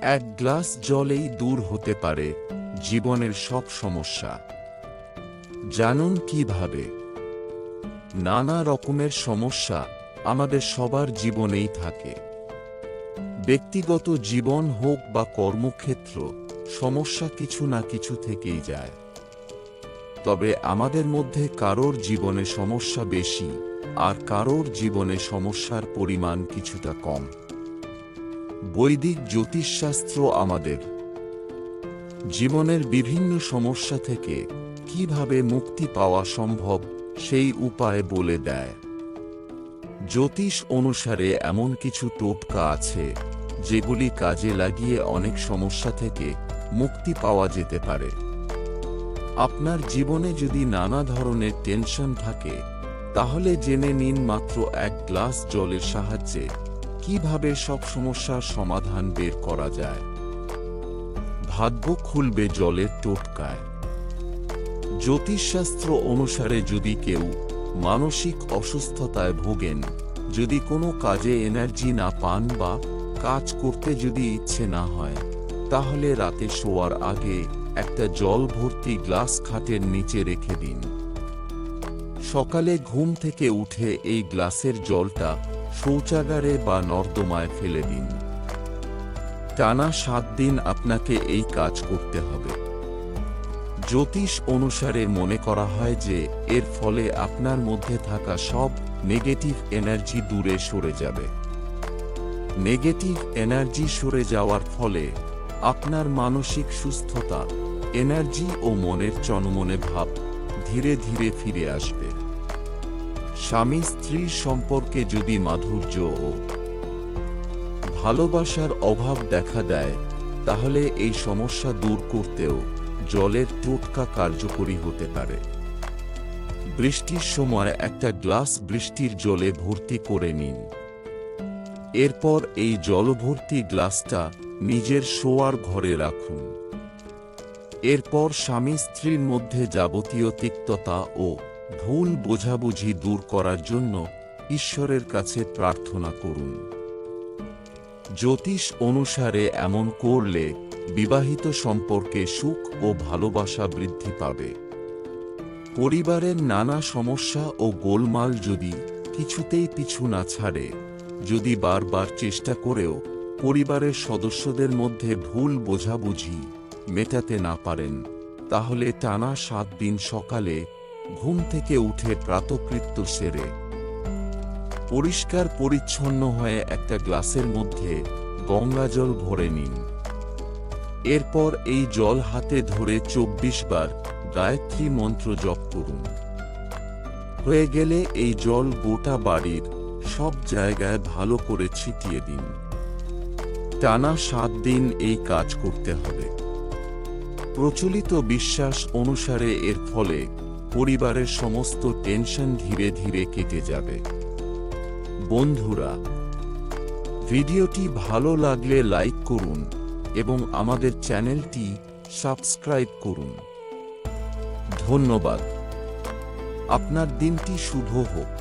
এক গ্লাস জলেই দূর হতে পারে জীবনের সব সমস্যা। জানুন কিভাবে। নানা রকমের সমস্যা আমাদের সবার জীবনেই থাকে। ব্যক্তিগত জীবন হোক বা কর্মক্ষেত্র, সমস্যা কিছু না কিছু থেকেই যায়। তবে আমাদের মধ্যে কারোর জীবনে সমস্যা বেশি, আর কারোর জীবনে সমস্যার পরিমাণ কিছুটা কম। বৈদিক জ্যোতিষশাস্ত্র আমাদের জীবনের বিভিন্ন সমস্যা থেকে কিভাবে মুক্তি পাওয়া সম্ভব সেই উপায় বলে দেয়। জ্যোতিষ অনুসারে এমন কিছু টোটকা আছে যেগুলি কাজে লাগিয়ে অনেক সমস্যা থেকে মুক্তি পাওয়া যেতে পারে। আপনার জীবনে যদি নানা ধরনের টেনশন থাকে, তাহলে জেনে নিন মাত্র এক গ্লাস জলের সাহায্যে কিভাবে সব সমস্যার সমাধান বের করা যায়। ভাগ্য খুলবে জলের টোটকায়। জ্যোতিষশাস্ত্র অনুসারে যদি কেউ মানসিক অসুস্থতায় ভোগেন, যদি কোনো কাজে এনার্জি না পান বা কাজ করতে যদি ইচ্ছে না হয়, তাহলে রাতে শোয়ার আগে একটা জল ভর্তি গ্লাস খাটের নিচে রেখে দিন। সকালে ঘুম থেকে উঠে এই গ্লাসের জলটা শৌচাগারে বা নর্দমায় ফেলে দিন। টানা 7 দিন আপনাকে এই কাজ করতে হবে। জ্যোতিষ অনুসারে মনে করা হয় যে এর ফলে আপনার মধ্যে থাকা সব নেগেটিভ এনার্জি দূরে সরে যাবে। নেগেটিভ এনার্জি সরে যাওয়ার ফলে আপনার মানসিক সুস্থতা, এনার্জি ও মনের চনমনে ভাব ধীরে ধীরে ফিরে আসবে। স্বামী স্ত্রীর সম্পর্কে যদি মাধুর্য ও ভালোবাসার অভাব দেখা দেয়, তাহলে এই সমস্যা দূর করতেও জলের টোটকা কার্যকরী হতে পারে। বৃষ্টির সময় একটা গ্লাস বৃষ্টির জলে ভর্তি করে নিন। এরপর এই জলভর্তি গ্লাসটা নিজের শোয়ার ঘরে রাখুন। এরপর স্বামী স্ত্রীর মধ্যে যাবতীয় তিক্ততা ও ভুল বোঝাবুঝি দূর করার জন্য ঈশ্বরের কাছে প্রার্থনা করুন। জ্যোতিষ অনুসারে এমন করলে বিবাহিত সম্পর্কে সুখ ও ভালোবাসা বৃদ্ধি পাবে। পরিবারের নানা সমস্যা ও গোলমাল যদি কিছুতেই পিছু না ছাড়ে, যদি বারবার চেষ্টা করেও পরিবারের সদস্যদের মধ্যে ভুল বোঝাবুঝি মেটাতে না পারেন, তাহলে টানা 7 দিন সকালে ঘুম থেকে উঠে প্রাতকৃত্য সেরে পরিষ্কার পরিচ্ছন্ন হয়ে একটা গ্লাসের মধ্যে গঙ্গাজল ভরে নিন। এরপর এই জল হাতে ধরে 24 বার গায়ত্রী মন্ত্র জপ করুন। হয়ে গেলে এই জল গোটা বাড়ির সব জায়গায় ভালো করে ছিটিয়ে দিন। টানা 7 দিন এই কাজ করতে হবে। প্রচলিত বিশ্বাস অনুসারে এর ফলে পরিবারের সমস্ত টেনশন ধীরে ধীরে কেটে যাবে। বন্ধুরা, ভিডিওটি ভালো লাগলে লাইক করুন এবং আমাদের চ্যানেলটি সাবস্ক্রাইব করুন। ধন্যবাদ। আপনার দিনটি শুভ হোক।